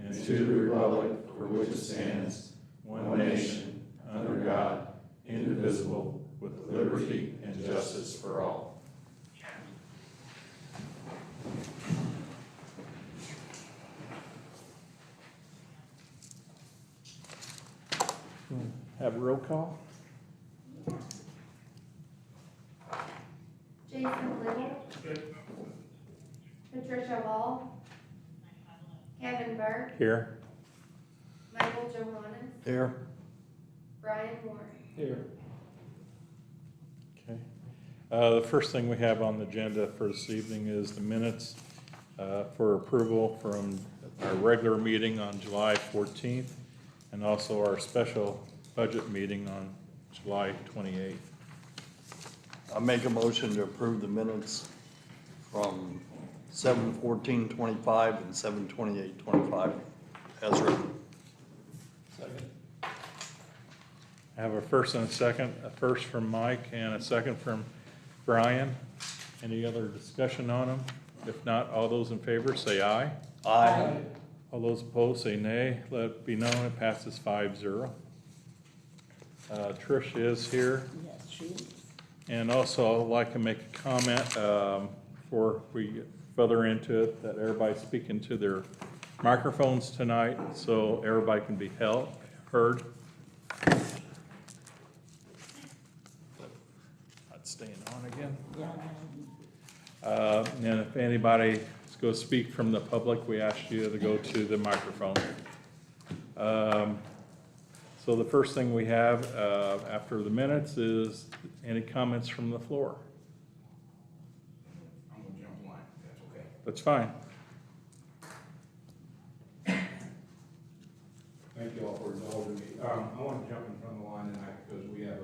and to the republic for which it stands, one nation, under God, indivisible, with liberty and justice for all. Have a roll call? Jason Little. Patricia Ball. Kevin Burke. Here. Michael Johannes. Here. Brian Moore. Here. Okay. The first thing we have on the agenda for this evening is the minutes for approval from our regular meeting on July 14th and also our special budget meeting on July 28th. I make a motion to approve the minutes from 7/14/25 and 7/28/25 as written. Second. I have a first and a second, a first from Mike and a second from Brian. Any other discussion on them? If not, all those in favor say aye. Aye. All those opposed say nay. Let it be known it passes 5-0. Trish is here. Yes, she is. And also I'd like to make a comment before we get further into it, that everybody's speaking to their microphones tonight so everybody can be heard. Not staying on again. Yeah. And if anybody is going to speak from the public, we ask you to go to the microphone. So the first thing we have after the minutes is any comments from the floor? I'm gonna jump line, if that's okay. That's fine. Thank you all for indulging me. I want to jump in front of the line tonight because we have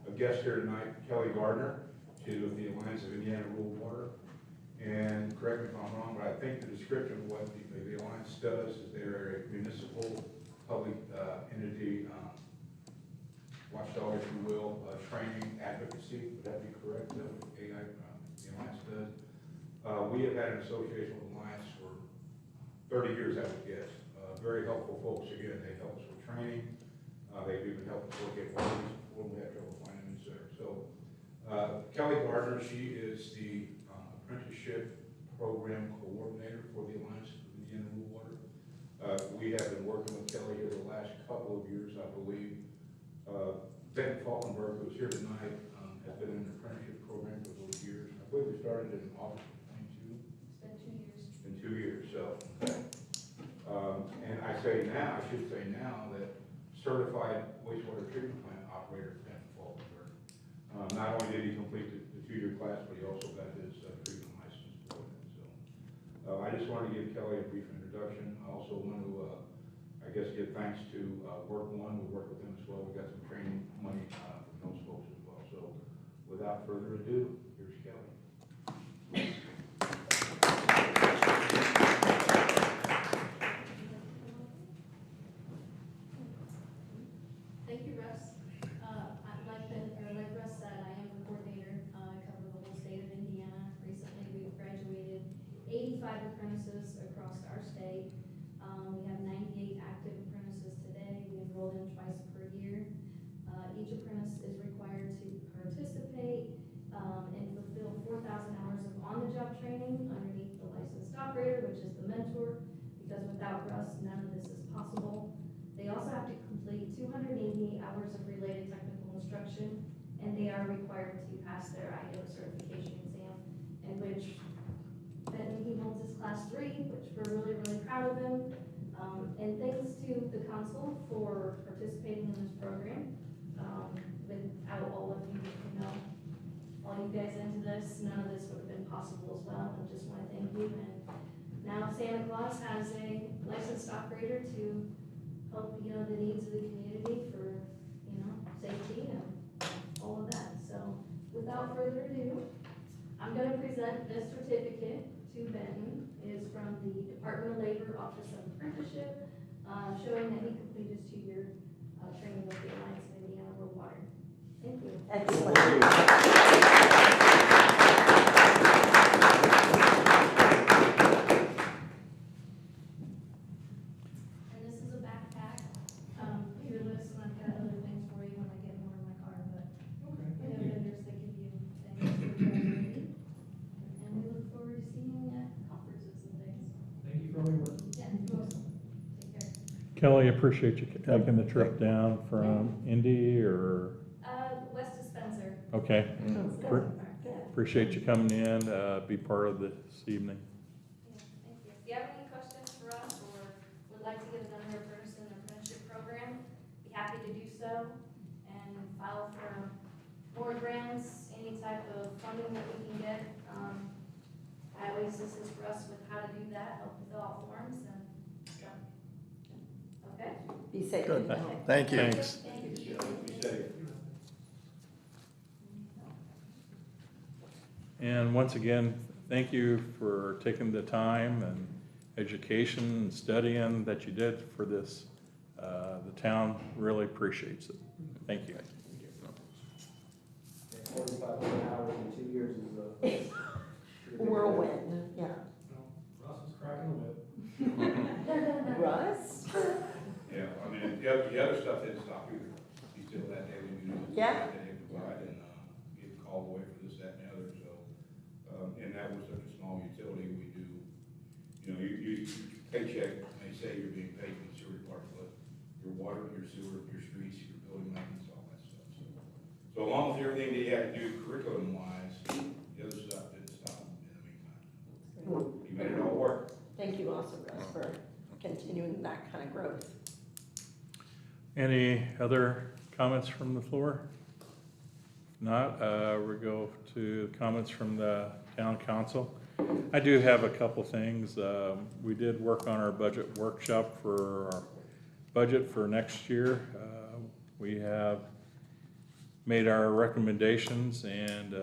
a guest here tonight, Kelly Gardner, to the Alliance of Indiana Rural Water. And correct me if I'm wrong, but I think the description of what the Alliance does is they're a municipal public entity, watchdog, if you will, training, advocacy. Would that be correct? Is that what the Alliance does? We have had an association with Alliance for 30 years, I would guess. Very helpful folks. Again, they help us with training. They've even helped us look at ways when we had trouble finding new center. So Kelly Gardner, she is the apprenticeship program coordinator for the Alliance of Indiana Rural Water. We have been working with Kelly here the last couple of years, I believe. Ben Falkenberg, who's here tonight, has been in an apprenticeship program for those years. I believe we started in August of 22. It's been 2 years. It's been 2 years, so. And I should say now that certified wastewater treatment plant operator Ben Falkenberg. Not only did he complete the 2-year class, but he also got his treatment license for that. So I just wanted to give Kelly a brief introduction. I also want to, I guess, give thanks to Work One. We worked with them as well. We got some training money from those folks as well. So without further ado, here's Kelly. Thank you, Russ. Like Russ said, I am a coordinator. I cover the whole state of Indiana. Recently, we've graduated 85 apprentices across our state. We have 98 active apprentices today. We enroll them twice per year. Each apprentice is required to participate and fulfill 4,000 hours of on-the-job training underneath the licensed operator, which is the mentor, because without Russ, none of this is possible. They also have to complete 288 hours of related technical instruction, and they are required to pass their IO certification exam, in which Benton, he holds his class 3, which we're really, really proud of him. And thanks to the council for participating in this program. Without all of you, all you guys into this, none of this would have been possible as well. I just want to thank you. And now Santa Claus has a licensed operator to help, the needs of the community for, safety and all of that. So without further ado, I'm going to present this certificate to Benton. It is from the Department of Labor Office of Apprenticeship, showing that he completed his 2-year training with the Alliance of Indiana Rural Water. Thank you. Excellent. Kelly, appreciate you taking the trip down from Indy or, West of Spencer. okay. Pre- Yeah, Appreciate you coming in, be part of this evening. thank you. If you have any questions for us or would like to get another apprentice in the apprenticeship program, be happy to do so and file for more grants, any type of funding that we can get. I always assist Russ with how to do that, help fill out forms and so. Okay? Be safe. Good, thank you. Thanks. Thank you. Be safe. And once again, thank you for taking the time and education and studying that you did for this. The town really appreciates it. Thank you. 4,500 hours in 2 years is a pretty big Whirlwind, yeah. Russ is cracking the whip. Russ? Yeah, I mean, the other stuff didn't stop either. He still had daily duties. Yeah. That they provide and, get called away for this, that, and the other, so. And that was such a small utility, we do, you know, you paycheck, they say you're being paid for the sewer department, but your water, your sewer, your streets, your building maintenance, all that stuff, so. So along with everything that you had to do curriculum-wise, the other stuff didn't stop in the meantime. You made it all work. Thank you also, Russ, for continuing that kind of growth. Any other comments from the floor? If not, we go to comments from the town council. I do have a couple things. We did work on our budget workshop for our budget for next year. We have made our recommendations and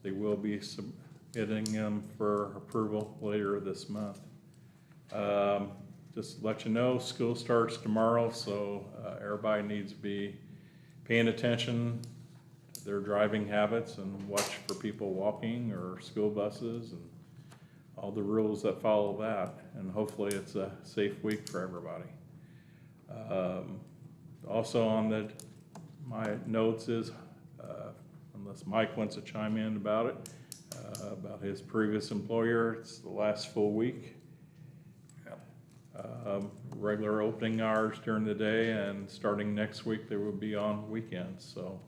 they will be submitting them for approval later this month. Just to let you know, school starts tomorrow, so everybody needs to be paying attention to their driving habits and watch for people walking or school buses and all the rules that follow that. And hopefully it's a safe week for everybody. Also on my notes is, unless Mike wants to chime in about it, about his previous employer, it's the last full week. Regular opening hours during the day, and starting next week, they will be on weekends, so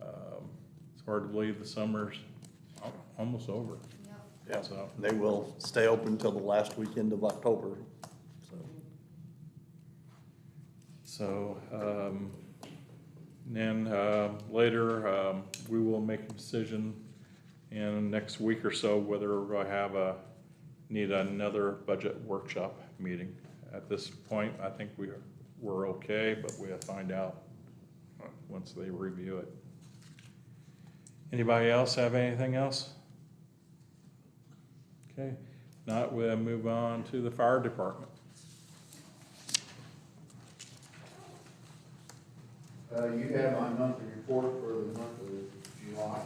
it's hard to believe the summer's almost over. Yeah, So, they will stay open until the last weekend of October, so. Then later, we will make a decision in the next week or so whether we're gonna need another budget workshop meeting. At this point, I think we're okay, but we'll find out once they review it. Anybody else have anything else? Okay, if not, we'll move on to the fire department. You have my monthly report for the month of July.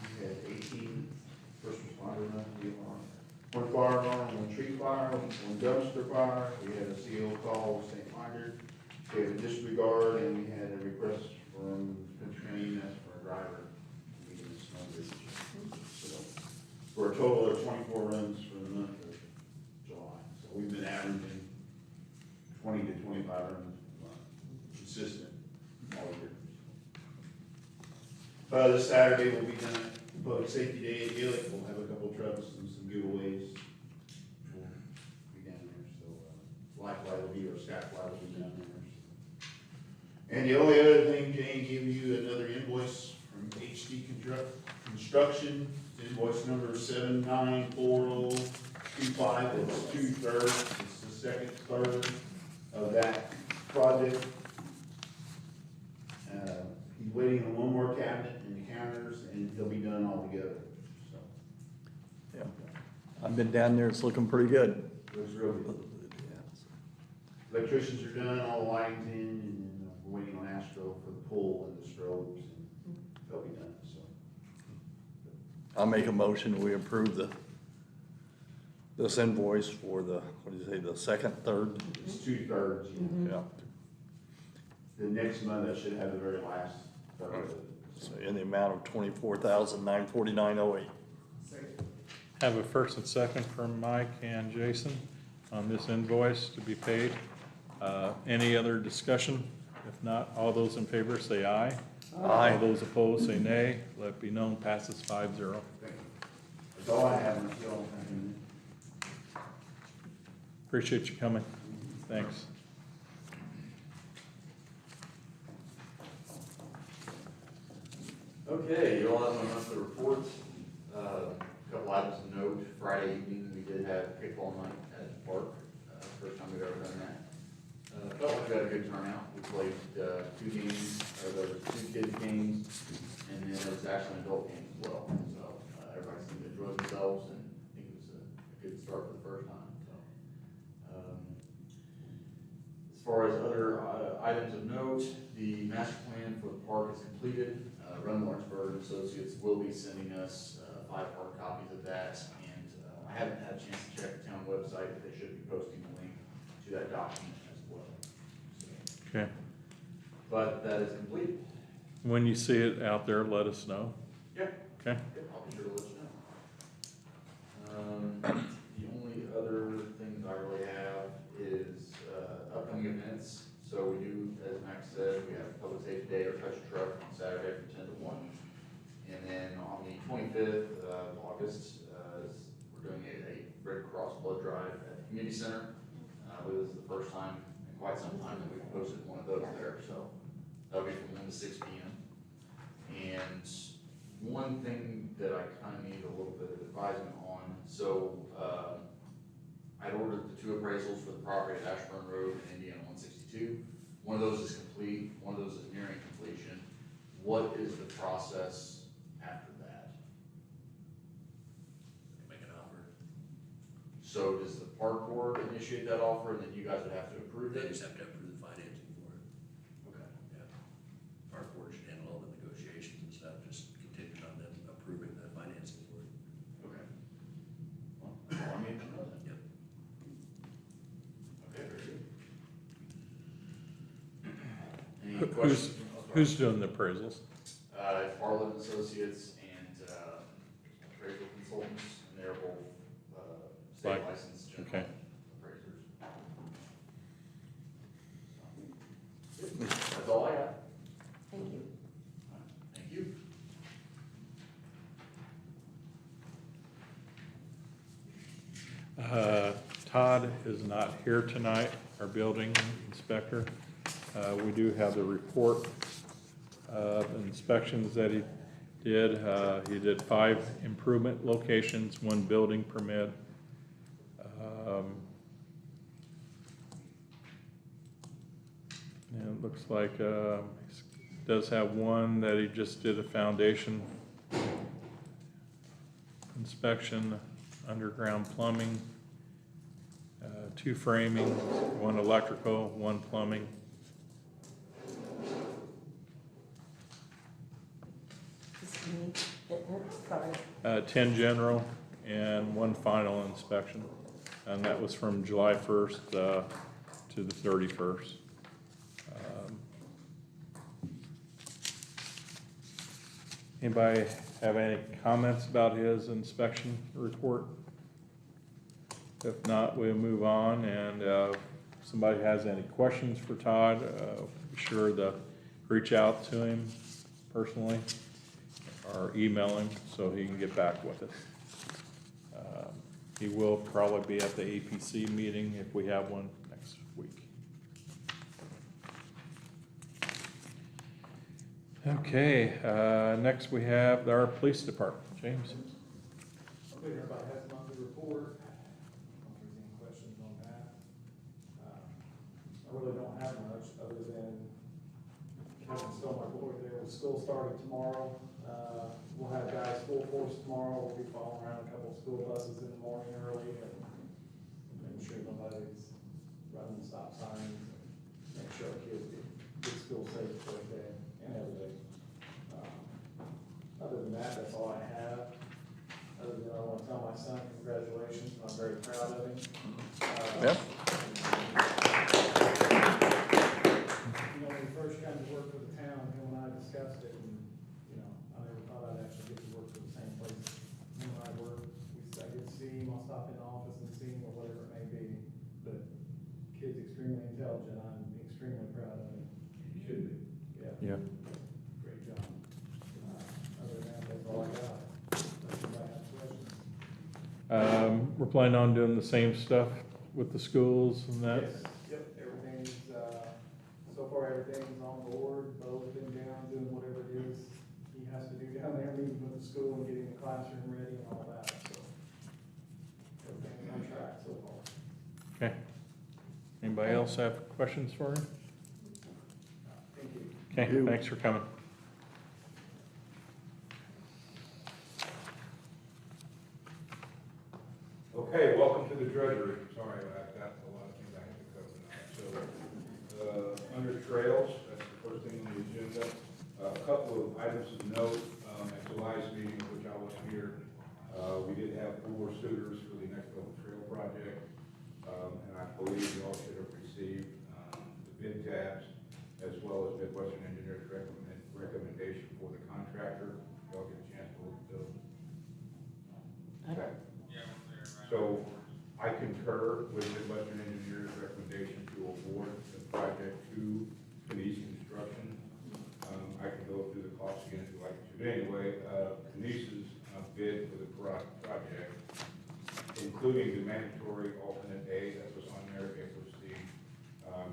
You had 18 first responder monthly alarm. One fire alarm, one tree fire, one dumpster fire. We had a CO call with St. Margaret. We had a disregard, and we had a request from Pennsylvania for a driver meeting this Monday. So, for a total of 24 runs for the month of July. So we've been averaging 20 to 25 runs a month, consistent. This Saturday will be done at Public Safety Day at Gillett. We'll have a couple trucks and some giveaways. We'll be down there, so, likewise will be, or staff will be down there. And the only other thing, Jane gave you another invoice from HD Construction, invoice number 794025. It's 2/3, it's the second third of that project. He's waiting on one more cabinet and the counters, and he'll be done altogether, so. Yeah, I've been down there, it's looking pretty good. It was real good. Electricians are done, all the lighting's in, and we're waiting on Astro for the pole and the strobes, and they'll be done, so. I'll make a motion, we approve this invoice for the, what do you say, the second, third? It's 2/3, Yeah, The next month, I should have the very last third of it. so in the amount of $24,949.08. Have a first and second from Mike and Jason on this invoice to be paid. Any other discussion? If not, all those in favor say aye. Aye. All those opposed say nay. Let it be known, passes 5-0. Thank you. That's all I have, unless y'all have anything. Appreciate you coming. Thanks. Okay, you all have my monthly report. Couple items of note. Friday evening, we did have kickball night at the park. First time we've ever done that. Felt like we had a good turnout. We played two games, or there were two kids games, and then there was actually an adult game as well. So everybody seemed to enjoy themselves, and I think it was a good start for the first time. So as far as other items of note, the master plan for the park is completed. Ren Lawrenceburg and Associates will be sending us 5 hard copies of that, and I haven't had a chance to check the town website, but they should be posting a link to that document as well. So, Okay. but that is complete. When you see it out there, let us know. Yeah. Okay? Yep, I'll be sure to let you know. The only other things I really have is upcoming events. So we do, as Max said, we have Public Safety Day or Touch a Truck on Saturday from 10 to 1. And then on the 25th of August, we're doing a Red Cross blood drive at the community center. This is the first time in quite some time that we've posted one of those there. So that'll be from 1 to 6 p.m. And one thing that I kind of need a little bit of advisement on. So I'd ordered the 2 appraisals for the property at Ashburn Road and Indiana 162. One of those is complete, one of those is nearing completion. What is the process after that? Make an offer. So does the park board initiate that offer, and then you guys would have to approve They it? just have to approve the financing for it. Okay. Yeah. Our board should handle all the negotiations and stuff, just contingent on them approving the financing for it. Okay. Well, that's all I need to know then. Yep. Okay, very good. Any Who's, questions? who's doing the appraisals? Bartlett Associates and appraisal consultants, and they're both state Like- licensed general okay. appraisers. That's all I got. Thank you. Thank you. Todd is not here tonight, our building inspector. We do have the report of inspections that he did. He did 5 improvement locations, 1 building permit. And it looks like he does have 1 that he just did a foundation inspection, underground plumbing, 2 framing, 1 electrical, 1 plumbing. Just me getting it, sorry. 10 general and 1 final inspection. And that was from July 1st to the 31st. Anybody have any comments about his inspection report? If not, we'll move on, and if somebody has any questions for Todd, be sure to reach out to him personally or email him so he can get back with us. He will probably be at the APC meeting if we have one next week. Okay, next we have our police department. James? Okay, everybody has a monthly report. I don't think there's any questions on that. I really don't have much other than Kevin stole my boy there. With school starting tomorrow, we'll have guys full force tomorrow. We'll be following around a couple of school buses in the morning early and making sure nobody's running stop signs. Make sure our kids get school safe for the day and every day. Other than that, that's all I have. Other than I want to tell my son congratulations, I'm very proud of him. Yep. You know, when he first came to work for the town, him and I discussed it, and, you know, I never thought I'd actually get to work for the same place him and I work. I get to see him, I'll stop in the office and see him, or whatever it may be, but kids experience extremely intelligent. I'm extremely proud of him. You should be. Yeah. Great job. Other than that, that's all I got. Unless anybody has questions. We're planning on doing the same stuff with the schools and that? Yes, yep, everything's, so far everything's on board. Bo's been down doing whatever it is he has to do down there, meeting with the school and getting the classroom ready and all that, so. Everything's on track so far. Okay. Anybody else have questions for him? Thank you. Okay, thanks for coming. Okay, welcome to the Treasury. Sorry, I've got a lot of things I have to cover tonight. So, under trails, that's the first thing on the agenda. A couple of items of note, at July's meeting, which I was here, we did have 4 suitors for the next level trail project. And I believe you all should have received, the bid tabs, as well as Midwestern Engineers' recommendation for the contractor. Y'all get a chance to look at those. Okay. So I concur with Midwestern Engineers' recommendation to award the project to Denise Construction. I can go through the costs again if you like to. But anyway, Denise's bid for the project, including the mandatory alternate A that was on there, it was the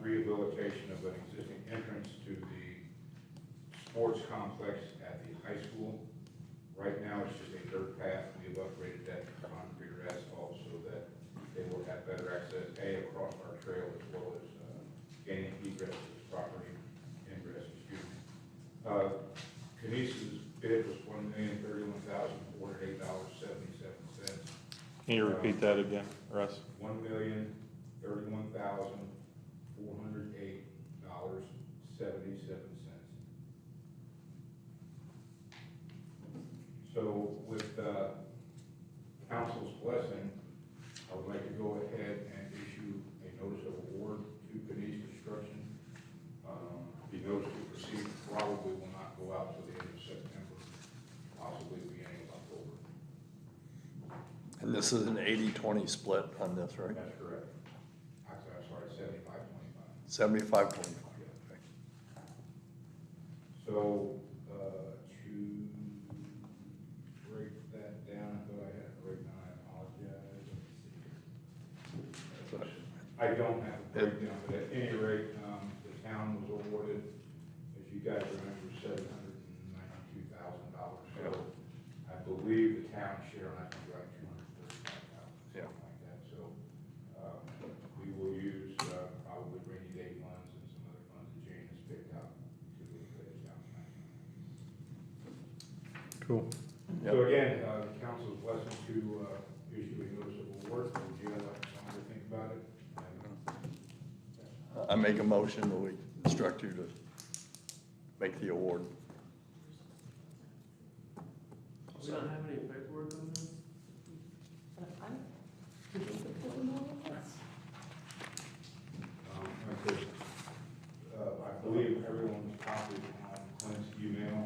rehabilitation of an existing entrance to the sports complex at the high school. Right now, it's just a dirt path. We have upgraded that to concrete or asphalt so that they will have better access, A, across our trail, as well as gaining egress to this property, ingress, excuse me. Canice's bid was $1,031,408.77. Can you repeat that again, Russ? $1,031,408.77. So with council's blessing, I would like to go ahead and issue a notice of award to Canice Construction. The notice to proceed probably will not go out till the end of September, possibly the beginning of October. And this is an 80-20 split on this, right? That's correct. Actually, I'm sorry, 75-25. 75-25. So, to break that down, I thought I had it right now, I apologize. I don't have a breakdown, but at any rate, the town was awarded, as you guys remember, $792,000. So I believe the town share on that was like $235,000, something like that. So, we will use, probably rainy day funds and some other funds that Jane has picked out to pay it down. Cool. So again, the council's blessing to issue a notice of award. Would you like someone to think about it? I make a motion that we instruct you to make the award. We don't have any paperwork on this? Like this, I believe everyone's copied on Clint's email.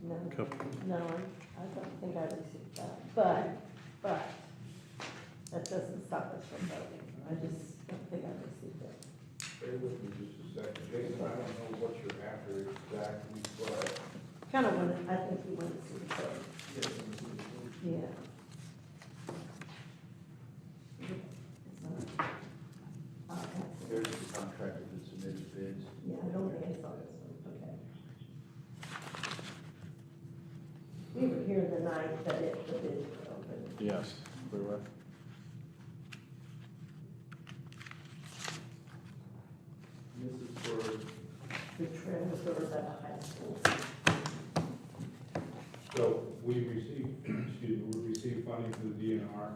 No, Couple. no, I don't think I received that, but that doesn't stop us from voting. I just don't think I received it. Bear with me just a second. Jason, I don't know what you're after exactly, but Kind of want to, I think you want to see the code. Yeah. There's the contractor that submitted bids. Yeah, I don't think I saw this one, okay. We were here the night that the bids were open. Yes, we were. This is for, The transfers at the high school. so we received, excuse me, we received funding through the DNR,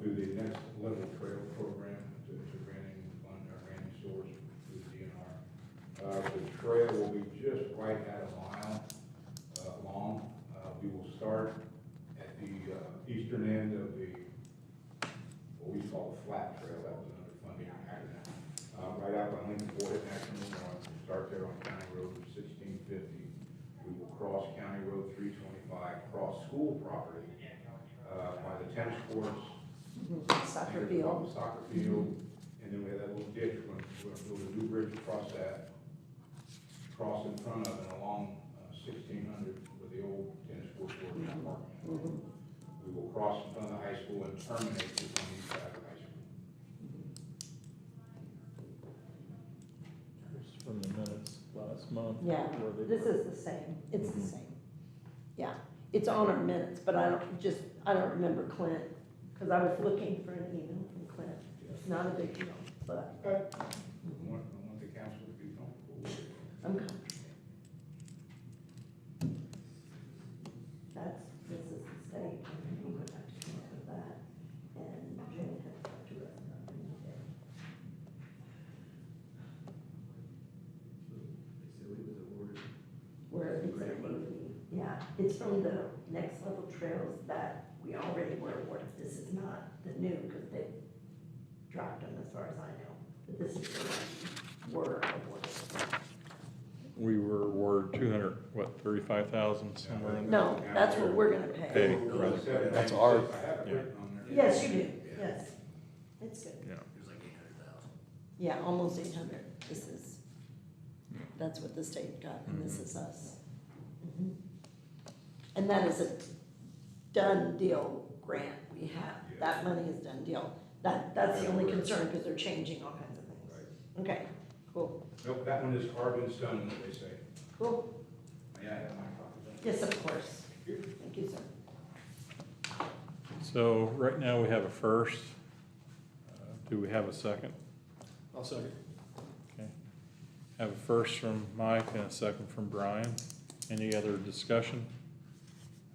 through the next level trail program to granting fund, our granting source through the DNR. The trail will be just right at a mile, long. We will start at the, eastern end of the, what we call the flat trail, that was another funding acronym. Right out by Lincoln Boyd National North, we'll start there on County Road 1650. We will cross County Road 325, cross school property, by the tennis courts. Soccer field. Soccer field, and then we have that little cross in front of and along 1600 with the old tennis court where we park. We will cross in front of the high school and terminate just on each side of the high school. Here's from the minutes last month. Yeah, where they this were- is the same, it's the same. Yeah, it's on our minutes, but I don't remember Clint, because I was looking for an email from Clint. It's not a big deal, but Okay. I want the council to be comfortable with it. I'm comfortable. This is the state, and we would have to come up with that, and Jane had talked to us about it today. Where it's a yeah, it's from the next level trails that we already were awarded. This is not the new, because they dropped them as far as I know, but this is the one we're awarded. We were awarded 35,000 somewhere in there. No, that's what we're gonna pay. Pay, Well, rather. it said That's 96. our- I have it yeah. written on there. Yes, you do, yes. It's good. Yeah. It was like 800,000. Yeah, almost 800. This is, that's what the state got, and this is us. Mhm. And that is a done deal grant we have. That money is done deal. That's the only concern, because they're changing all kinds of things. Okay, cool, Nope, that one is carved in stone, what they say. cool. May I have my copy? Yes, of course. Thank you, sir. So right now we have a first. Do we have a second? I'll second. Okay. Have a first from Mike and a second from Brian. Any other discussion?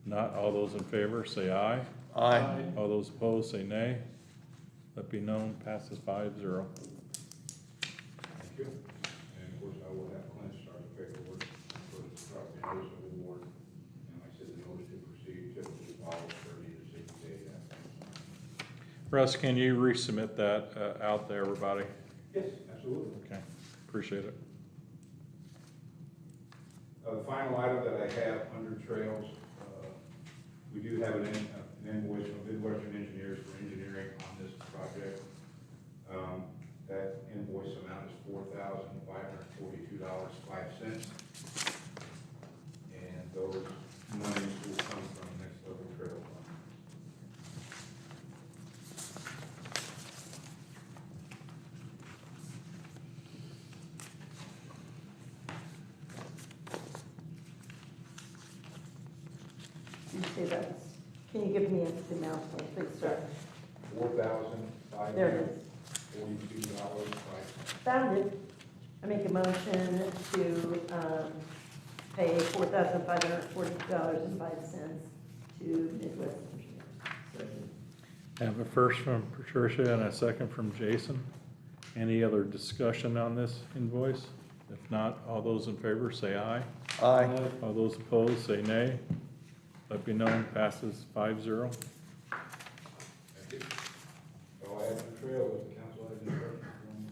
Not all those in favor, say aye. Aye. All those opposed, say nay. Let be known, passes 5-0. Thank you. And of course, I will have Clint start the paperwork for the notice of award. And like I said, the notice to proceed typically follows 30 to 60 days after. Russ, can you resubmit that out to everybody? Yes, absolutely. Okay, appreciate it. The final item that I have under trails, we do have an invoice from Midwestern Engineers for engineering on this project. That invoice amount is $4,542.05. And those monies will come from Next Level Trail Fund. You say that's, can you give me the amount, please, sir? There it is. $4,542.05. Found it. I make a motion to pay $4,542.05 to Midwest Engineers. Have a first from Patricia and a second from Jason. Any other discussion on this invoice? If not, all those in favor say aye. Aye. All those opposed say nay. Let be known, passes 5-0. Thank you. All I have on the trail is the council has any questions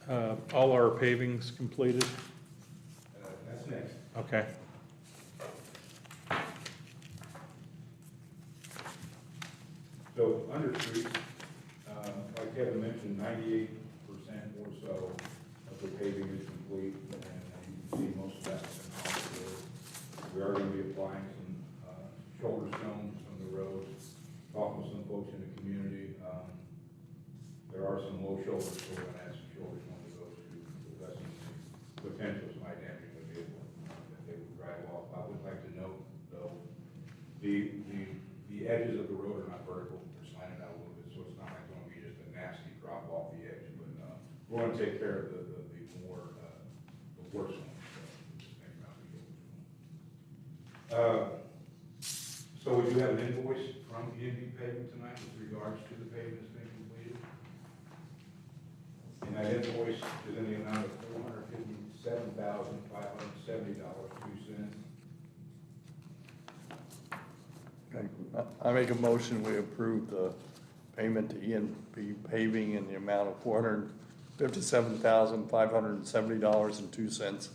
for me? All our paving's completed? That's next. Okay. So under streets, like Kevin mentioned, 98% or so of the paving is complete, and you can see most of that has been completed. We are going to be applying some shoulder stones from the roads, talking with some folks in the community. There are some low shoulders, so we're going to add some shoulders onto those to lessen the potential of my damage to the vehicle that they would drive off. I would like to note, though, the edges of the road are not vertical, they're slanted out a little bit, so it's not like going to be just a nasty drop off the edge, but, we're going to take care of the more, the worst ones, so just make them out the shoulders. So we do have an invoice from END Paving tonight with regards to the paving that's been completed. And that invoice is in the amount of $457,570.02. Okay. I make a motion, we approve the payment to ENP paving in the amount of $457,570.02.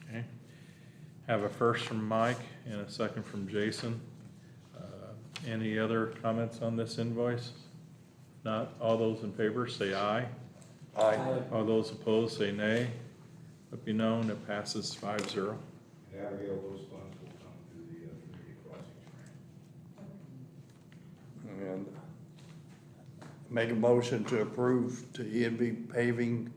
Okay. Have a first from Mike and a second from Jason. Any other comments on this invoice? not, all those in favor say aye. Aye. All those opposed say nay. Let be known, it passes 5-0. And Abigail, those funds will come through the community crossings grant. And make a motion to approve to E&B paving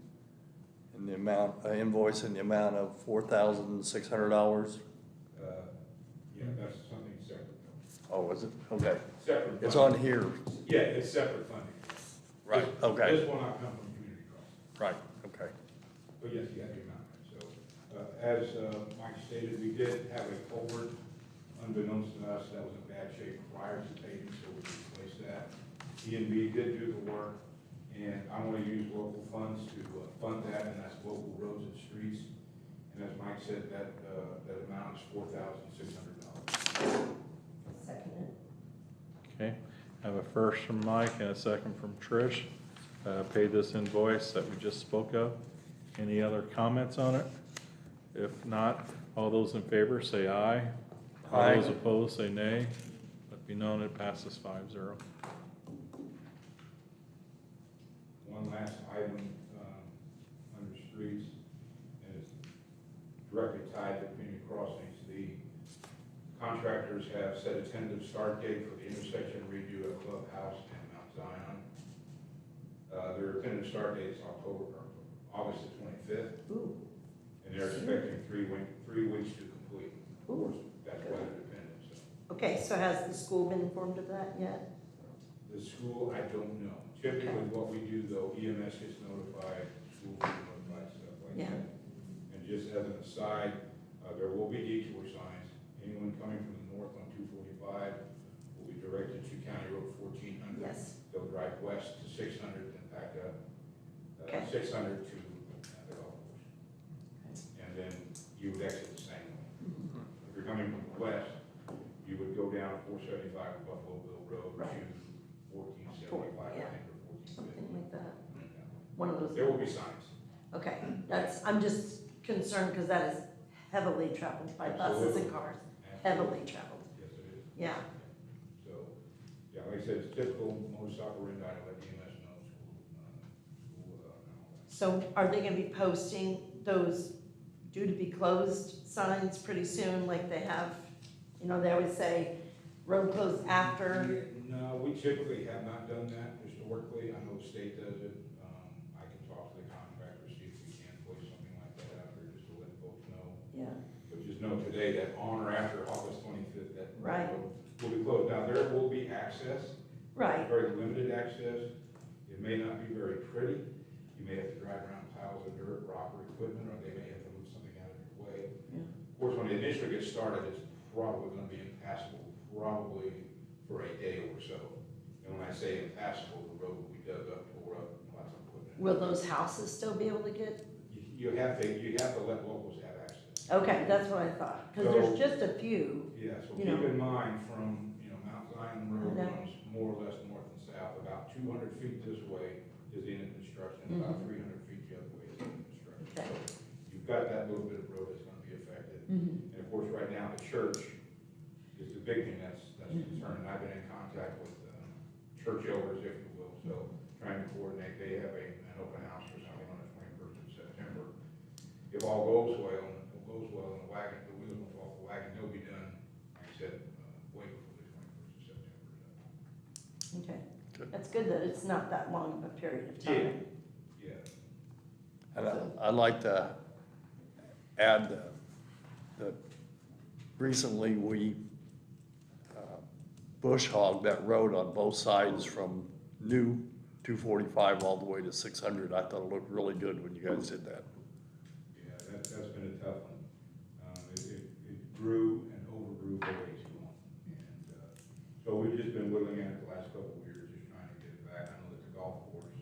in the amount, invoice in the amount of $4,600. Yeah, that's something separate. Oh, is it? Okay. Separate. It's funding. on here. Yeah, it's separate funding. Right, This- okay. This will not come from community crossings. Right, okay. But yes, you got the amount right. So, as Mike stated, we did have a culvert, unbeknownst to us, that was in bad shape prior to paving, so we replaced that. E&B did do the work, and I want to use local funds to fund that, and that's local roads and streets. And as Mike said, that amount is $4,600. Second Okay, I have a first from Mike and a second from Trish. Pay this invoice that we just spoke of. Any other comments on it? If not, all those in favor say aye. All Aye. those opposed say nay. Let be known, it passes 5-0. One last item under streets, and it's directly tied to community crossings. The contractors have set a tentative start date for the intersection redo at Clubhouse and Mount Zion. Their tentative start date is August the 25th, Ooh, and they're expecting 3 weeks to complete. Of course, that's weather dependent, so. okay, so has the school been informed of that yet? The school, I don't know. Typically, what we do though, EMS gets notified, school gets notified, stuff like Yeah. that. And just as an aside, there will be detour signs. Anyone coming from the north on 245 will be directed to County Road 1400. Yes. They'll drive west to 600 and back up. Okay. 600 to the golf course. And then you would exit the same way. If you're coming from the west, you would go down 475 Buffalo Bill Road Right. to 1475, Yeah. I think, or 1450. Something like that. One of those. There will be signs. Okay, I'm just concerned because that is heavily traveled by buses and Absolutely. cars, heavily traveled, Yes, it is. yeah. So, yeah, like I said, it's typical modus operandi, I let EMS know, school, and all that. So are they gonna be posting those due to be closed signs pretty soon, like they have, they always say, road closed after? No, we typically have not done that historically. I know the state does it. I can talk to the contractor, see if we can place something like that out there just to let folks know. Yeah, But just know today that on or after August 25th, that Right. road will be closed. Now, there will be access, right, very limited access. It may not be very pretty. You may have to drive around piles of dirt, rock, or equipment, or they may have to move something out of your way. yeah, Of course, when it initially gets started, it's probably gonna be impassable, probably for a day or so. And when I say impassable, the road will be dug up, tore up, lots of equipment. will those houses still be able to get? You have to let locals have access. Okay, that's what I thought, because there's just a few, Yeah, so You keep know. in mind from, Mount Zion Road I know. runs more or less north and south, about 200 feet this way is the end of construction, about 300 feet the other way is the end of construction. Okay. So you've got that little bit of road that's gonna be affected. Mhm. And of course, right now, the church is the big thing that's concerning. I've been in contact with church elders, if you will, so trying to coordinate, they have an open house or something on the 21st of September. If all goes well, and the wheels will fall off the wagon, they'll be done, like I said, way before the 21st of September. okay. Good. That's good that it's not that long of a period of time. Yeah. And I'd like to add that recently we bush hogged that road on both sides from new 245 all the way to 600. I thought it looked really good when you guys did that. Yeah, that's been a tough one. It grew and overgrew for way too long. And so we've just been whittling at it the last couple of years, just trying to get it back. I know that the golf course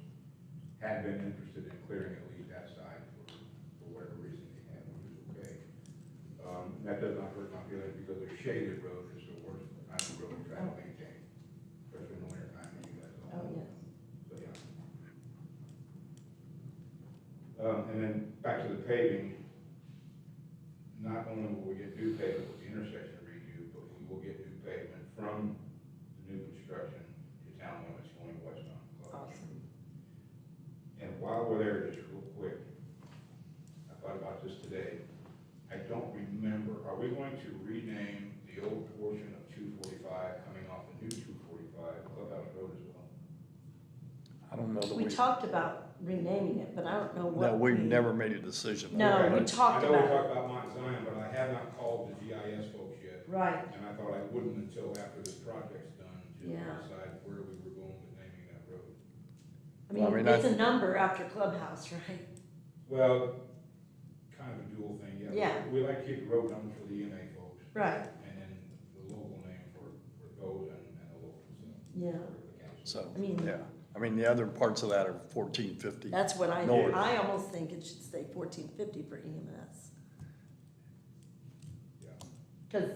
had been interested in clearing at least that side for whatever reason they had, which is okay. That does not hurt my feelings because a shaded road is the worst kind of road to try to maintain, especially in the winter time, as you guys all Oh, know. yes. So, yeah. And then back to the paving, not only will we get new pavement with the intersection redo, but we will get new pavement from the new construction to town limits going west on Claus. we're there, just real quick, I thought about this today. I don't remember, are we going to rename the old portion of 245 coming off the new 245 Clubhouse Road as well? I don't know that We talked about renaming it, but I don't know what. No, we've never made a decision. No, Okay. we talked I know we about it. talked about Mount Zion, but I have not called the GIS folks yet. Right, And I thought I wouldn't until after this project's done to Yeah. decide where we were going with naming that road. I Well, I mean, mean, it's a number after Clubhouse, right? Well, kind of a dual thing, yeah. Yeah. We like to keep the road numbers for the EMA folks, Right, and then the local name for those and the locals, yeah, for the council. So, I mean- yeah, I mean, the other parts of that are 1450. that's what I, North. I almost think it should say 1450 for EMS. Yeah, Cause,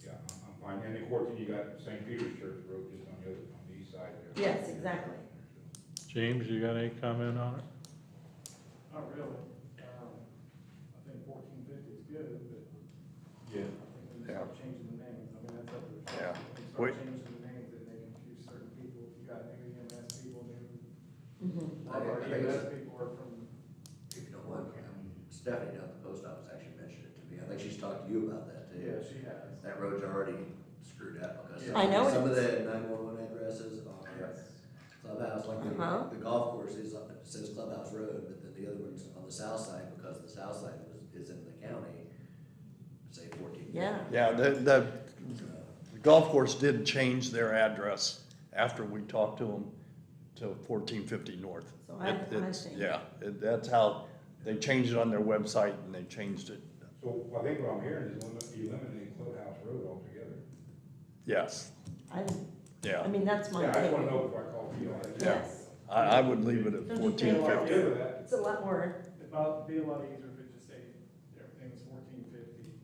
yeah, I'm fine. And of course, you got St. Peter's Church Road just on the east side there. yes, exactly. James, you got any comment on it? Not really. I think 1450 is good, but Yeah. I think we Yeah. start changing the names. I mean, that's up to the. Yeah. If We- you start changing the names, it may confuse certain people. If you got new EMS people, new, Mhm. a lot of our I think EMS it's- people are from. If you don't mind, Stephanie down at the post office actually mentioned it to me. I think she's talked to you about that too. Yeah, she has. That road's already screwed up because Yeah. I know it some of is. the 911 addresses are Clubhouse, like Uh-huh. the golf course is, says Clubhouse Road, but then the other one's on the south side, because the south side is in the county, say 14. Yeah. Yeah, the golf course did change their address after we talked to them to 1450 North. So I It's- think. Yeah, that's how, they changed it on their website and they changed it. So I think what I'm hearing is eliminating Clubhouse Road altogether. Yes, I yeah. mean, that's my Yeah, I just want to opinion. know before I call you. Yes, I would leave it at Don't you think? I'm 1450. good with that. it's a lot more, It'd be a lot easier if it just stayed, everything was 1450.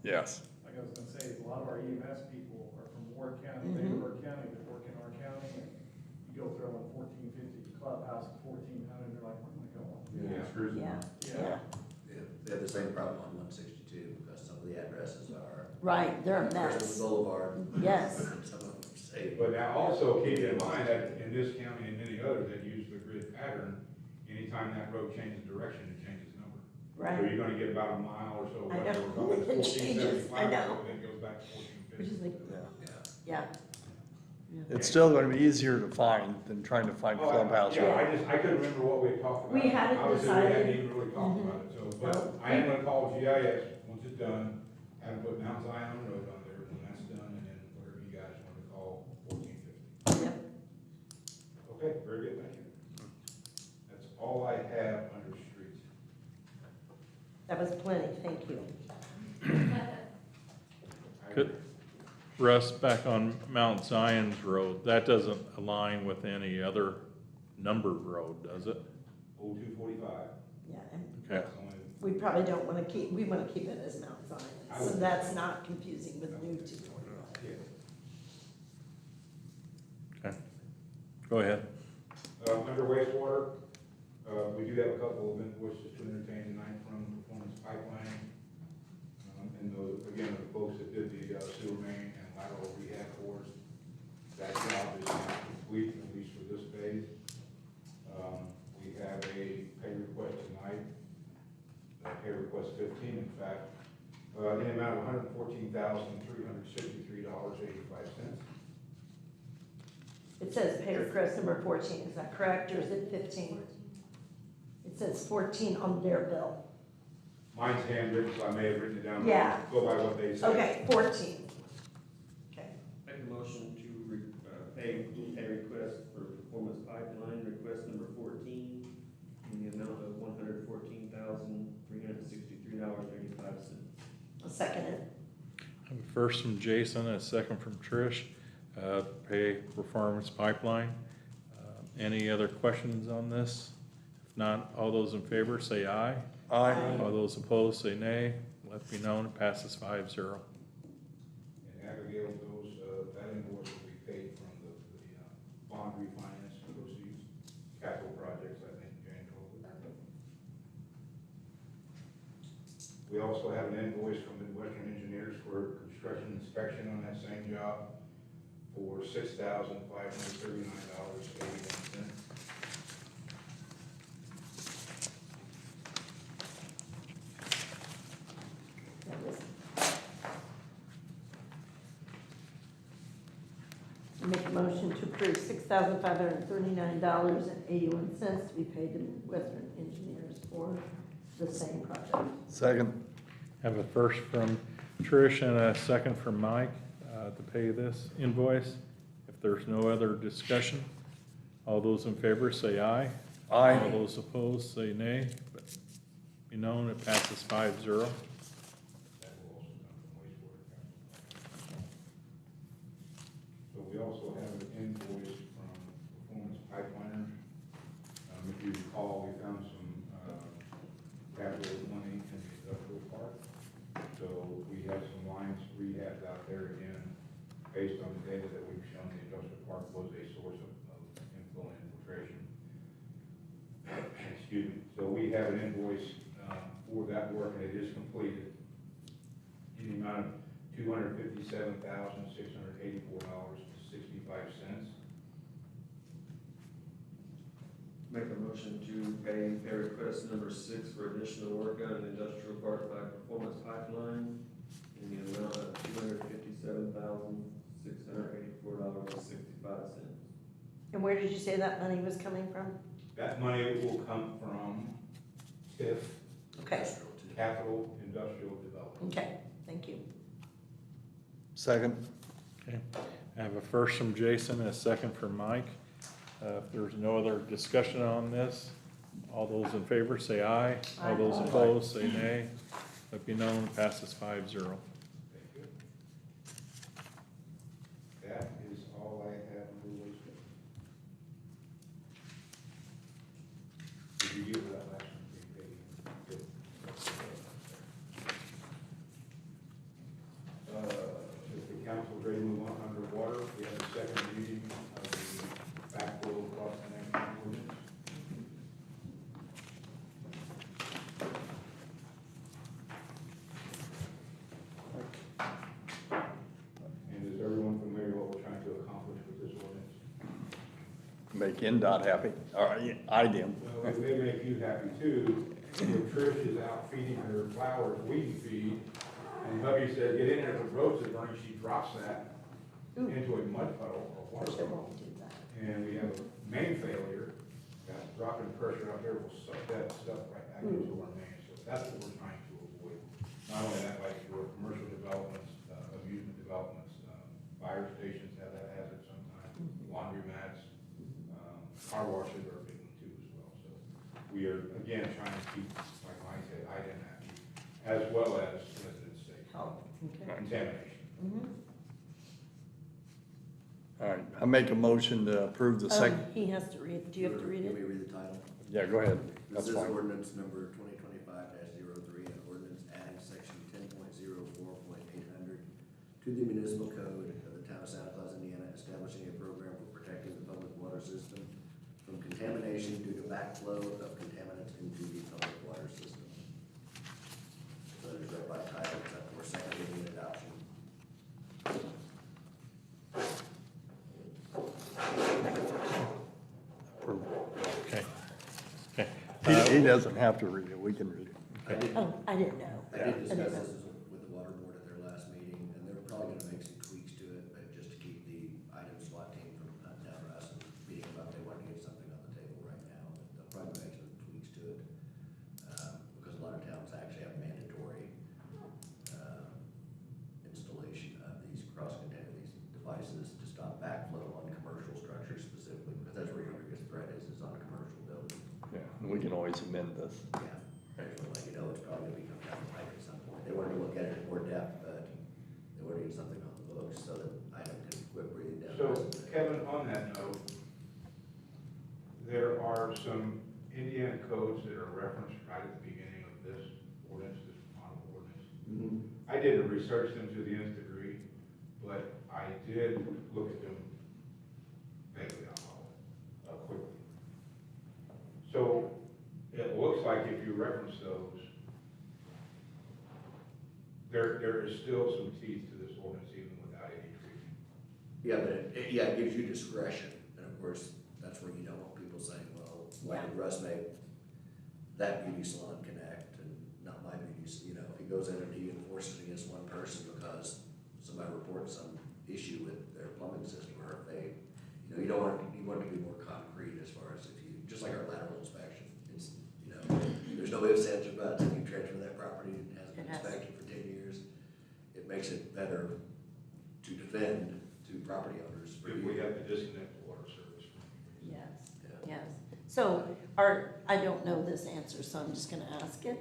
Yes, Like I was gonna say, is a lot of our EMS people are from Ward County, they Mhm. Ward County, that work in our county, and you go throw in 1450 Clubhouse at 1400, they're like, where am I going? Yeah, screws them. yeah, Yeah. yeah, They have the same problem on 162, because some of the addresses are right, they're a Christmas mess, Boulevard. yes, and some of them say. But now also keep in mind that in this county and many others that use the grid pattern, anytime that road changes direction, it changes number. So right, you're gonna get about a mile or so, I know. whatever, going to It changes, I 1475, know. then it goes back to which is 1450. like, Yeah. yeah, it's still gonna be easier to find than trying to find Oh, Clubhouse Yeah, Road. I couldn't remember what we had talked about. We hadn't Obviously, we hadn't decided. even really talked about it, so, but No. I am gonna call GIS, once it's done, have them put Mount Zion Road on there, when that's done, and then whatever you guys want to call 1450. yep. Okay, very good, thank you. That's all I have under streets. That was plenty, thank you. Good. Russ, back on Mount Zion's road, that doesn't align with any other numbered road, does it? Old 245. Yeah, and Okay. That's the only- we probably don't wanna keep, we wanna keep it as Mount Zion, I so would- that's not confusing with new 245. Yeah. Okay. Go ahead. Under wastewater, we do have a couple of invoices to entertain tonight from Performance Pipeline. And those, again, the folks that did the sewer main and lateral rehab for us. That job is now complete, at least for this phase. We have a pay request tonight, pay request 15, in fact, in the amount of $114,363.85. It says pay request number 14, is that correct, or is it 15? It says 14 on their bill. Mine's handwritten, so I may have written it down. Yeah. Go by what they say. Okay, 14. Okay, Make a motion to pay request for Performance Pipeline, request number 14, in the amount of $114,363.85. I'll second it. I have a first from Jason, a second from Trish, pay performance pipeline. Any other questions on this? If not, all those in favor say aye. Aye. All those opposed say nay. Let me know, and it passes 5-0. In aggregate, those, that invoice will be paid from the bond refinance proceeds, capital projects, I think, Jane told me. We also have an invoice from Midwestern Engineers for construction inspection on that same job for $6,539.81. motion to approve $6,539.81 to be paid to Western Engineers for the same project. Second. Have a first from Trish and a second from Mike to pay this invoice. If there's no other discussion, all those in favor say aye. Aye. All those opposed say nay. But be known, it passes 5-0. That will also come from wastewater capital. So we also have an invoice from Performance Pipeliners. If you recall, we found some capital money in the industrial park. So we have some lines rehabbed out there again, based on the data that we've shown the industrial park was a source of inflow and infiltration. Excuse me. So we have an invoice for that work, and it is completed in the amount of $257,684.65. Make a motion to pay request number 6 for additional work on an industrial park by Performance Pipeline in the amount of $257,684.65. And where did you say that money was coming from? That money will come from TIF, Okay, Capital Industrial Development. okay, thank you. Second. Okay. I have a first from Jason and a second from Mike. If there's no other discussion on this, all those in favor say aye. All those Aye. opposed say nay. Let be known, it passes 5-0. Thank you. That is all I have under wastewater. Did you give that last one? Good. If the council is ready to move on underwater, we have a second reading of the backflow cross connection ordinance. And is everyone familiar what we're trying to accomplish with this ordinance? Make NDOT happy. All right, I do. Well, they make you happy too. When Trish is out feeding her flowers weed feed, and hubby says, get in there, the roads are burning, she drops that into a mud puddle or water They puddle. won't do that. And we have a main failure, that dropping pressure out there will suck that stuff right back into our main. So that's what we're trying to avoid. Not only that, like for commercial developments, amusement developments, fire stations have that hazard sometimes, laundry mats, car washes are a big one too as well. So we are, again, trying to keep, like Mike said, item happy, as well as residents safe. Oh, okay. Contamination. Mhm. All right, I make a motion to approve the second. He has to read, do you have to read Can we it? read the title? Yeah, go ahead. This That's is fine. ordinance number 2025-03, an ordinance adding section 10.04.800 to the municipal code of the town of Santa Claus, Indiana, establishing a program for protecting the public water system from contamination due to backflow of contaminants into the public water system. So it is read by title, except for second reading and adoption. Okay. Okay. He doesn't have to read it, we can read it. I did, Oh, I didn't know. I did discuss didn't know. this with the water board at their last meeting, and they're probably gonna make some tweaks to it, but just to keep the item SWAT team from hunting down us and beating about they want to get something on the table right now. But they'll probably make some tweaks to it, because a lot of towns actually have mandatory, installation of these these devices to stop backflow on commercial structures specifically, because that's where your biggest threat is on commercial buildings. Yeah, we can always amend this. Yeah, I just want to let you know, it's probably gonna become down the pipe at some point. They wanted to look at it in more depth, but they want to get something on the books so that item can quit breathing down. So, Kevin, on that note, there are some Indiana codes that are referenced right at the beginning of this ordinance, this model ordinance. Mhm. I didn't research them to the nth degree, but I did look at them vaguely quickly. So, it looks like if you reference those, there is still some teeth to this ordinance even without any treatment. Yeah, but it gives you discretion, and of course, that's where you don't want people saying, well, why did Russ make that beauty salon connect and not my beauty, you know, if he goes in and he enforces against one person because somebody reports some issue with their plumbing system, or if they you want it to be more concrete as far as if you, just like our lateral inspection. It's, you know, there's no ifs, ands, or buts. If you transfer that property and it hasn't been It has. inspected for 10 years, it makes it better to defend to property owners. for If we you. have to disconnect the water service. Yes, Yeah. yes. So I don't know this answer, so I'm just gonna ask it.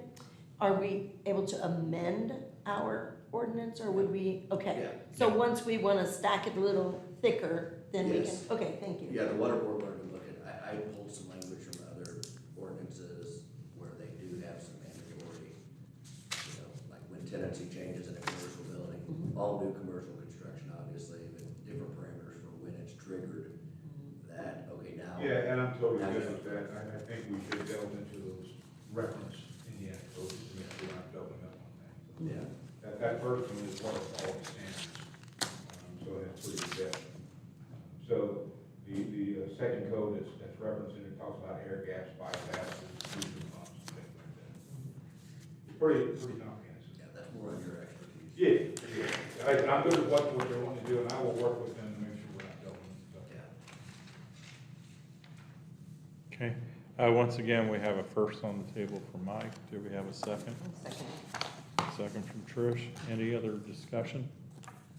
Are we able to amend our ordinance, or would we, okay. Yeah. So once we wanna stack it a little thicker, then we can, Yes. okay, thank you. Yeah, the water board wanted to look at, I pulled some language from other ordinances where they do have some mandatory, you know, like when tenancy changes in a commercial building, Mhm. all new commercial construction, obviously, but different parameters for when it's triggered, that, okay, now. Yeah, and I'm totally good with that. I think we should delve into those reference Indiana codes to make sure we're not doubling up on things. Yeah. That first one is water quality standards, so that's pretty good. So the second code that's referencing, it talks about air gaps, bypasses, booster pumps, and things like that. It's pretty comprehensive. Yeah, that's more on your expertise. Yeah. I'm good with what they're wanting to do, and I will work with them to make sure we're not doubling stuff. Yeah. Okay, once again, we have a first on the table for Mike. Do we have a second? Second. Second from Trish. Any other discussion?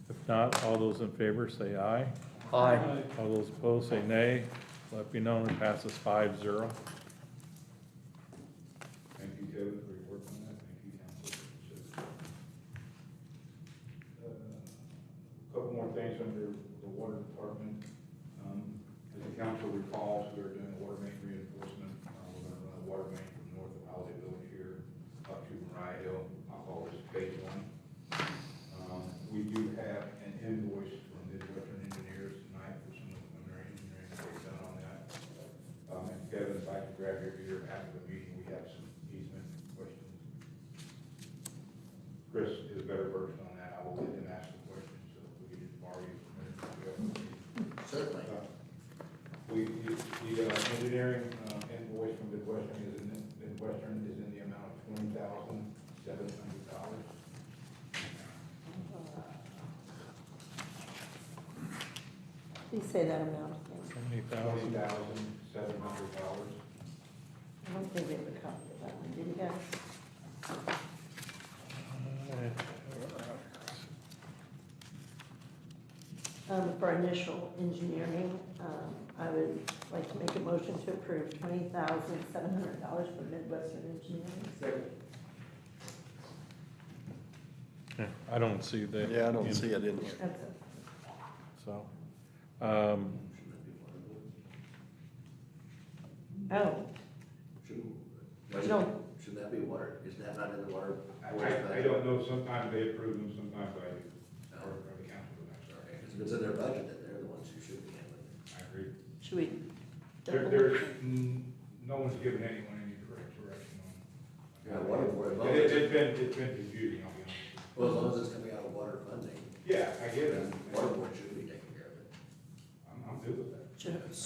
If not, all those in favor say aye. Aye. All those opposed say nay. Let it be known it passes 5-0. Thank you, Kevin, for your work on that. Thank you, Council. A couple more things under the water department. As the council recalls, we are doing a water main reinforcement. We're gonna run a water main from north of Holiday Village here up to Mariah Hill. I'll call this phase one. We do have an invoice from Midwestern Engineers tonight for some of the preliminary engineering that they've done on that. And Kevin, if I could grab your ear after the meeting, we have some easement questions. Chris is a better version on that. I will let him ask the questions, so if we could just borrow you for a minute. Certainly. The engineering invoice from Midwestern is in the amount of $20,700. Please say that amount again. $20,000. $20,700. I don't think we have a copy of that one, did you guys? For initial engineering, I would like to make a motion to approve $20,700 for Midwestern Engineering. Okay, I don't see that. Yeah, I don't see it in here. That's it. So, Oh, Shouldn't, no, shouldn't that be water? Isn't that not in the water? I don't know, sometimes they approve them, sometimes I do, No. or the council, I'm sorry. Because if it's in their budget, then they're the ones who should be handling it. I agree. should we? There's, no one's given anyone any correct direction on. Yeah, water board. It's been confusing, I'll be honest. Well, as long as it's coming out of water funding, Yeah, I get it. then water board should be taking care of it. I'm good with that.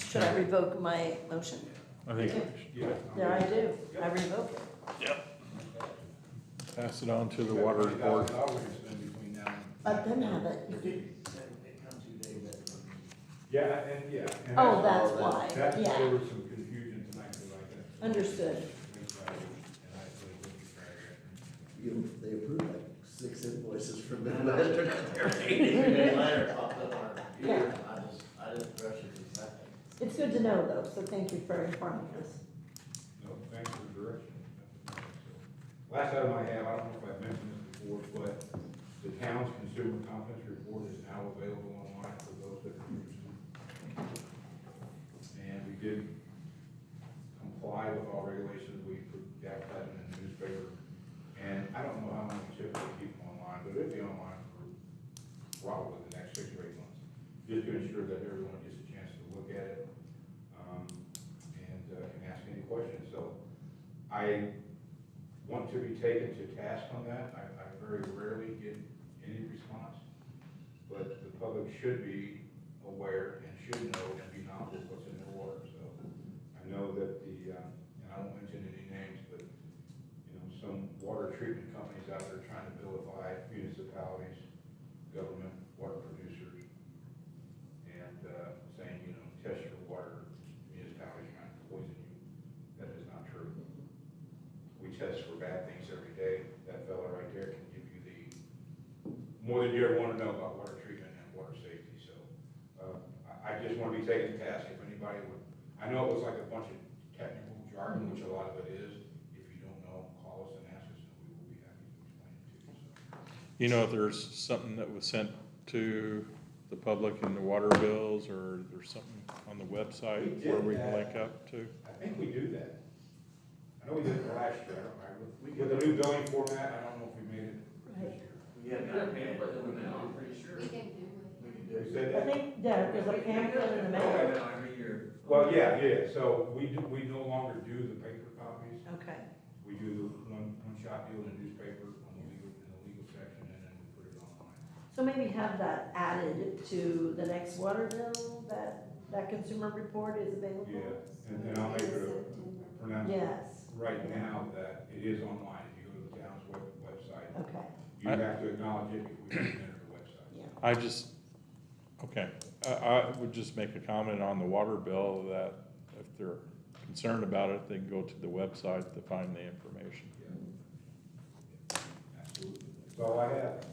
Should I revoke my motion? I think, Yeah. There I do, I revoke it. pass it on to the water board. $20,000 we can spend between now and. Let them have it. Yeah, and, yeah. and Oh, that's why, That's why there yeah, was some confusion tonight, because I guess. understood. And I really looked at it. They approved like 6 invoices from Midwestern at their meeting. Yeah. I didn't rush it a second. It's good to know though, so thank you for informing us. No, thanks for the direction. Last item I have, I don't know if I've mentioned this before, but the town's consumer confidence report is now available online for those that are interested. And we did comply with all regulations, we put advertising in the newspaper. And I don't know how many typically keep them online, but it'll be online for probably the next 6 or 8 months. Just to ensure that everyone gets a chance to look at it, and can ask any questions. So I want to be taken to task on that. I very rarely get any response, but the public should be aware and should know and be knowledgeable what's in their water. So I know that and I won't mention any names, but some water treatment companies out there trying to vilify municipalities, government, water producers, and saying, test your more than you ever want to know about water treatment and water safety, so, I just want to be taken to task if anybody would, I know it was like a bunch of technical jargon, which a lot of it is. If you don't know, call us and ask us, and we will be happy to explain it to you, so. You know, if there's something that was sent to the public in the water bills, or there's something on the website We did where we can that. link up to? I think we do that. I know we did it last year, with the new billing format, I don't know if we made it this year. Yeah, not pamphlet in the mail, I'm pretty sure. We can do it. We can do You it. said I that? think, yeah, there's a pamphlet in the mail. Every year. Well, yeah, so we no longer do the paper copies. Okay, We do the one-shot deal in the newspaper in the legal section, and then we put it online. so maybe have that added to the next water bill, that consumer report is available? Yeah, and then I'll make it a pronouncement Yes, right now that it is online. If you go to the town's website, okay, you have to acknowledge it before you can enter the website. yeah. I just, okay, I would just make a comment on the water bill that if they're concerned about it, they can go to the website to find the information. Yeah. Absolutely. That's all I have.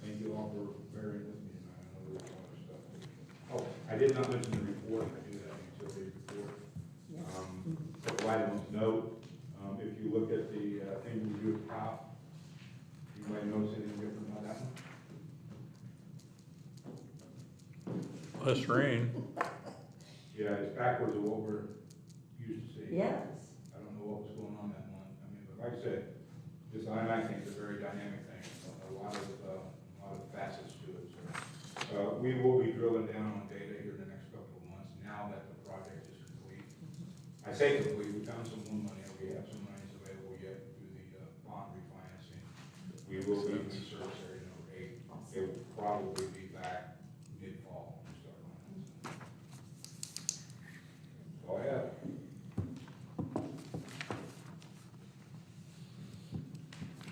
Thank you all for bearing with me tonight. I know there's a lot of stuff. Oh, I did not mention the report. I do have a utility report. Couple items of note, if you look at the thing we do at the top, you might notice anything different about that one? Less rain. Yeah, it's backwards of what we're used to seeing. Yes, I don't know what was going on that month. I mean, but like I said, this I think is a very dynamic thing. A lot of facets to it. So, we will be drilling down on data here in the next couple of months now that the project is complete. I say complete, we found some more money, we have some monies available yet through the bond refinancing. We will be in service area number 8. It will probably be back mid-fall to start on it. That's all I have.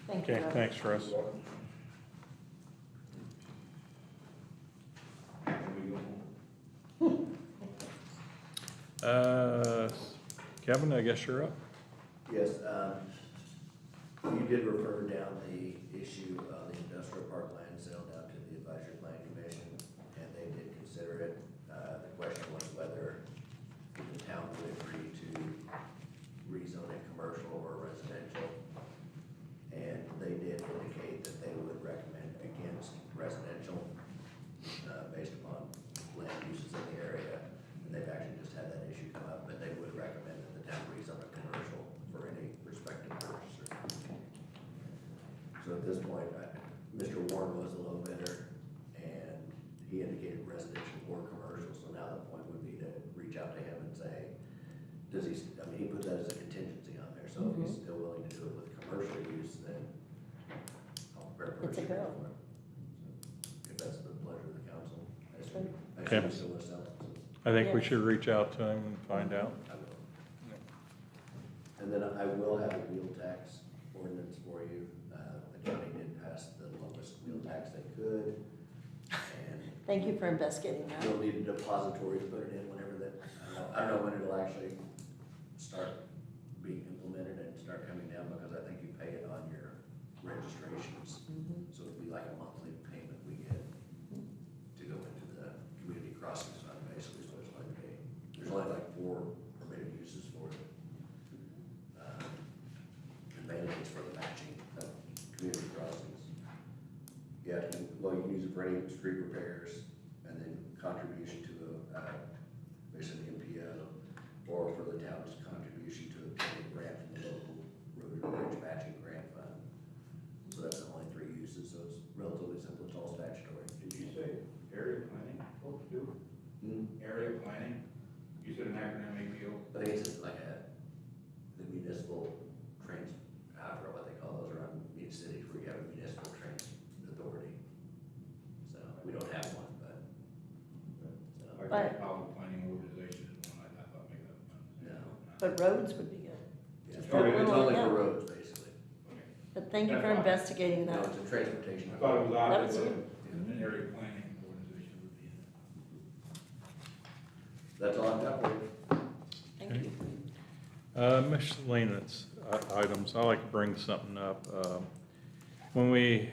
thank you. Okay, thanks, Russ. You're welcome. Can we go home? Kevin, I guess you're up. Yes, you did refer down the issue of the industrial park land sale down to the advisory plan commission, and they did consider it. The question was whether the town would agree to rezone it commercial or residential. And they did indicate that they would recommend against residential, based upon land uses in the area. And they've actually just had that issue come up, but they would recommend that the town rezone it commercial for any respective purchaser. So at this point, Mr. Warren was a low bidder, and he indicated residential or commercial, so now the point would be to reach out to him and say, does he, I mean, he put that as a contingency on there, so if he's still willing to do it with commercial use, then I'll prepare It's a purchase go. for it. So, if that's the pleasure of the council, I assume, Okay. he's still with us, so I think we Yes. should reach out to him and find out. I will. And then I will have a wheel tax ordinance for you. The county did pass the lowest wheel tax they could, and Thank you for investigating that. you'll need a depository to put it in whenever that, I don't know when it'll actually start being implemented and start coming down, because I think you pay it on your registrations. So it'd be like a monthly payment we get to go into the community crossings fund, basically, is what it's like to pay. There's only like 4 permitted uses for it. And mainly it's for the matching of community crossings. Yeah, well, you can use it for any street repairs, and then contribution to basically MPO, or for the town's contribution to obtain a grant from the local road and bridge matching grant fund. So that's the only 3 uses, so it's relatively simple, it's all statutory. Did you say area planning, folks do? Area planning? You said an acronym, APO? I think it's like the municipal I forgot what they call those around cities where you have a municipal transit authority. So, we don't have one, but, so, Like But- the public planning organization is one I thought maybe that was. no. But roads would be good. Yeah, Just It's only that little, yeah. for roads, basically. Okay. But thank you for That's fine. investigating No, that. it's a transportation. I thought it was odd That that was an area planning organization would be in it. That's all I've got for you. Thank you. Miscellaneous items, I like to bring something up. When we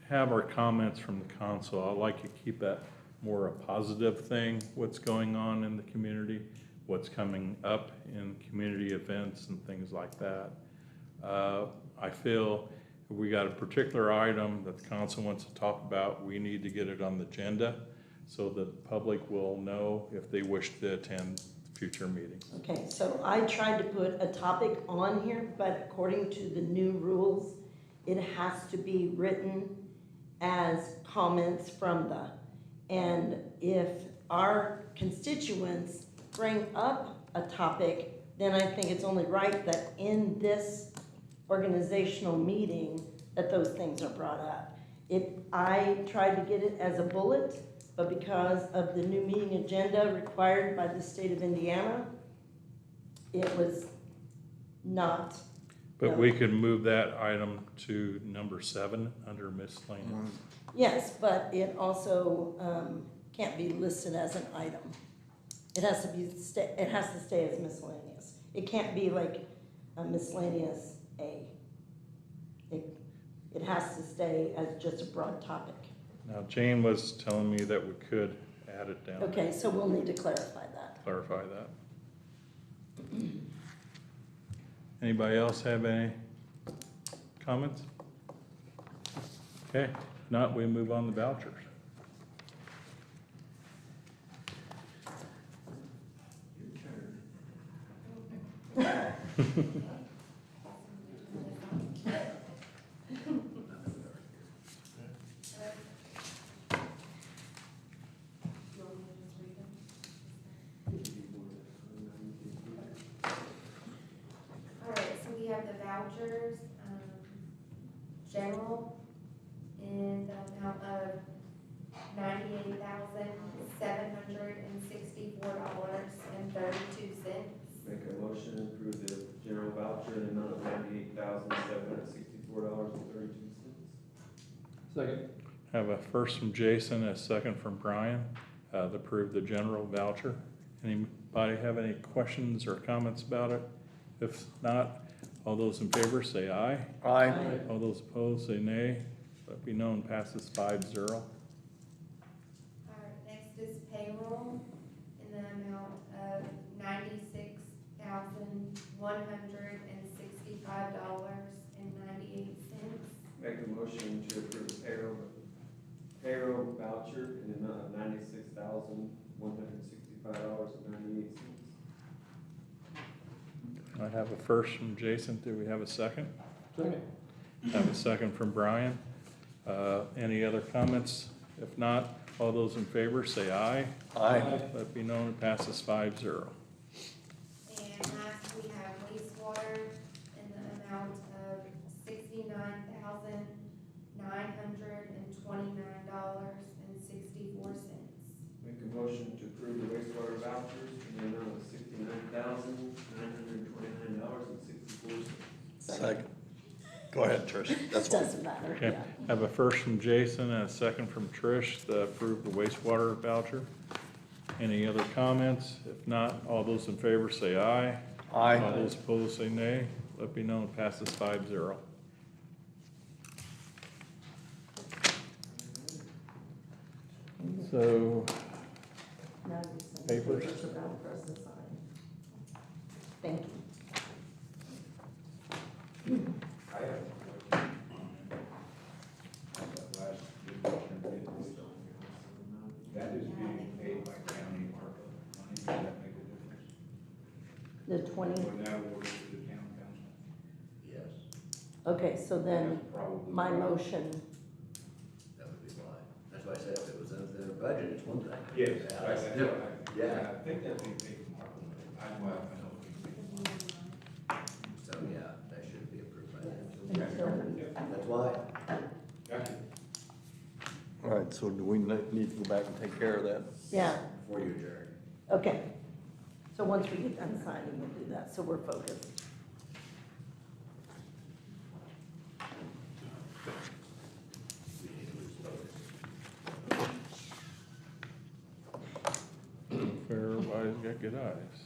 have our comments from the council. I like to keep that more a positive thing, what's going on in the community, what's coming up in community events and things like that. I feel if we got a particular item that the council wants to talk about, we need to get it on the agenda so the public will know if they wish to attend future meetings. Okay, so I tried to put a topic on here, but according to the new rules, it has to be written as comments from the, and if our constituents bring up a topic, then I think it's only right that in this organizational meeting, that those things are brought up. I tried to get it as a bullet, but because of the new meeting agenda required by the state of Indiana, it was not. But we could move that item to number 7 under miscellaneous. Yes, but it also can't be listed as an item. It has to be, it has to stay as miscellaneous. It can't be like a miscellaneous A. It has to stay as just a broad topic. Now, Jane was telling me that we could add it down. Okay, so we'll need to clarify that. Clarify that. Anybody else have any comments? Okay, if not, we move on to vouchers. Alright, so we have the vouchers, general, in the amount of $98,764.32. Make a motion to approve the general voucher in the amount of $98,764.32. Second. Have a first from Jason, a second from Brian, to approve the general voucher. Anybody have any questions or comments about it? If not, all those in favor say aye. Aye. All those opposed say nay. Let be known, passes 5-0. Alright, next is payroll in the amount of $96,165.98. Make a motion to approve the payroll voucher in the amount of $96,165.98. I have a first from Jason. Do we have a second? Second. Have a second from Brian. Any other comments? If not, all those in favor say aye. Aye. Let be known, it passes 5-0. And last, we have wastewater in the amount of $69,929.64. Make a motion to approve the wastewater vouchers in the amount of $69,929.64. Second. Go ahead, Trish. That's fine. Doesn't matter, Okay, yeah. have a first from Jason and a second from Trish to approve the wastewater voucher. Any other comments? If not, all those in favor say aye. Aye. All those opposed say nay. Let be known, it passes 5-0. So, Now you send Papers. papers around for us to sign. Thank you. I have a question on that last discussion. That is being paid by county ARPA money, does that make a difference? The 20, When that awarded to the town council? Yes, okay, so then That's probably my why. motion, that would be why. That's why I said if it was in their budget, it's one thing. Yes, Yeah, that's that's what different. I Yeah, think that's being paid from ARPA money. I know it's being paid from ARPA. so yeah, that should be approved by them. until we, That's why. Gotcha. All right, so do we need to go back and take care of that? yeah, Before you adjourn. okay. So once we get done signing, we'll do that, so we're focused. We need to lose focus. fair, everybody's got good eyes.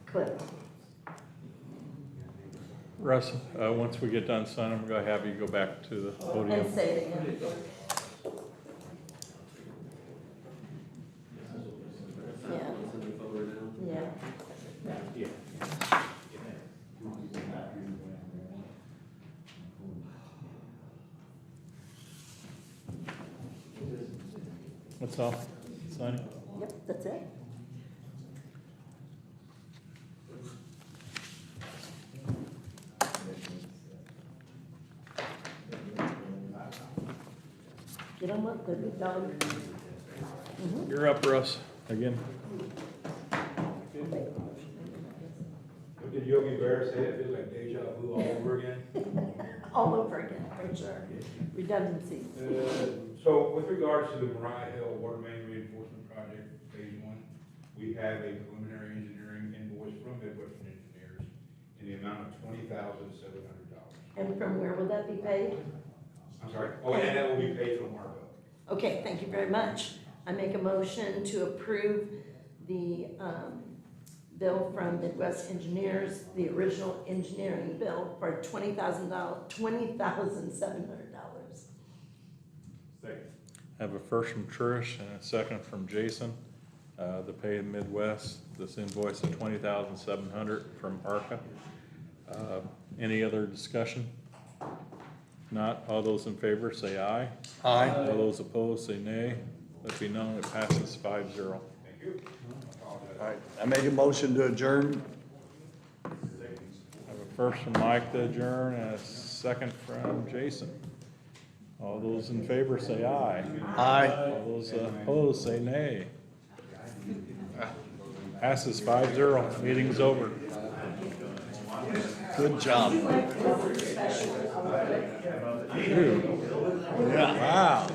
Cliff, Russ, once we get done signing, I'm gonna have you go back to the podium. and say it again. Yeah, yeah. What's all? Signing? Yep, that's it. Get them up, they're big dog. You're up, Russ, again. What did Yogi Bear say? It feels like deja vu all over again. All over again, for sure. Redundancy. So with regards to the Mariah Hill Water Main Reinforcement Project, phase one, we have a preliminary engineering invoice from Midwestern Engineers in the amount of $20,700. And from where will that be paid? I'm sorry? Oh, and that will be paid from our bill. Okay, thank you very much. I make a motion to approve the bill from Midwest Engineers, the original engineering bill for $20,700. Second. Have a first from Trish and a second from Jason, to pay Midwest this invoice of $20,700 from ARCA. Any other discussion? Not, all those in favor say aye. Aye. All those opposed say nay. Let be known, it passes 5-0. Thank you. All right, I make a motion to adjourn. Have a first from Mike to adjourn and a second from Jason. All those in favor say aye. Aye. All those opposed say nay. Passes 5-0. Meeting's over. Good job. Wow.